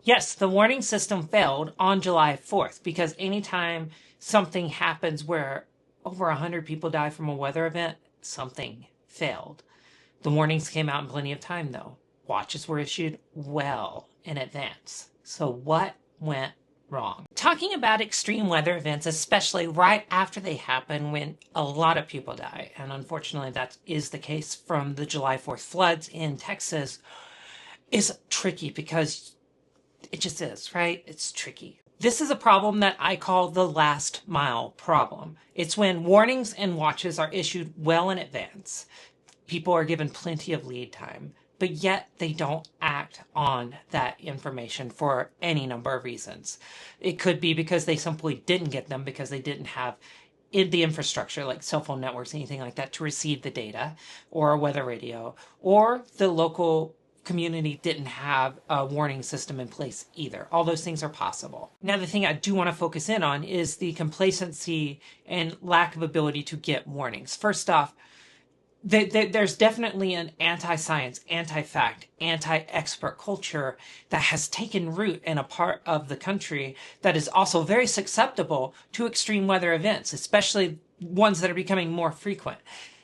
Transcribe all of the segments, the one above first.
Yes, the warning system failed on July 4th because anytime something happens where over 100 people die from a weather event, something failed. The warnings came out in plenty of time, though. Watches were issued well in advance. So, what went wrong? Talking about extreme weather events, especially right after they happen when a lot of people die, and unfortunately, that is the case from the July 4th floods in Texas, is tricky because it just is, right? It's tricky. This is a problem that I call the last mile problem. It's when warnings and watches are issued well in advance. People are given plenty of lead time, but yet they don't act on that information for any number of reasons. It could be because they simply didn't get them because they didn't have the infrastructure like cell phone networks, anything like that, to receive the data, or a weather radio, or the local community didn't have a warning system in place either. All those things are possible. Now, the thing I do want to focus in on is the complacency and lack of ability to get warnings. First off, there's definitely an anti-science, anti-fact, anti-expert culture that has taken root in a part of the country that is also very susceptible to extreme weather events, especially ones that are becoming more frequent.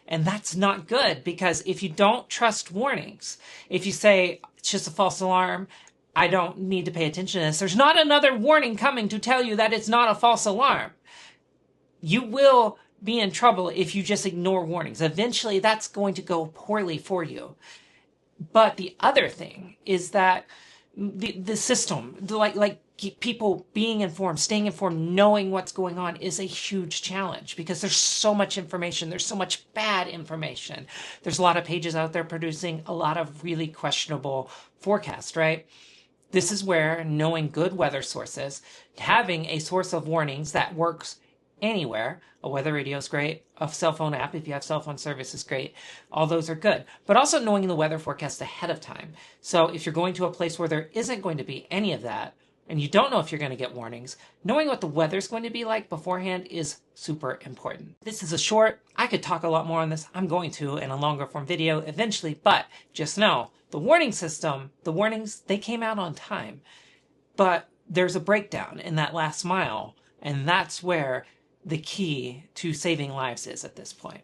And that's not good because if you don't trust warnings, if you say it's just a false alarm, I don't need to pay attention to this, there's not another warning coming to tell you that it's not a false alarm. You will be in trouble if you just ignore warnings. Eventually, that's going to go poorly for you. But the other thing is that the system, like people being informed, staying informed, knowing what's going on is a huge challenge because there's so much information. There's so much bad information. There's a lot of pages out there producing a lot of really questionable forecasts, right? This is where knowing good weather sources, having a source of warnings that works anywhere. A weather radio is great. A cell phone app, if you have cell phone service, is great. All those are good. But also knowing the weather forecast ahead of time. So if you're going to a place where there isn't going to be any of that, and you don't know if you're going to get warnings, knowing what the weather's going to be like beforehand is super important. This is a short, I could talk a lot more on this. I'm going to in a longer form video eventually, but just know the warning system, the warnings, they came out on time. But there's a breakdown in that last mile, and that's where the key to saving lives is at this point.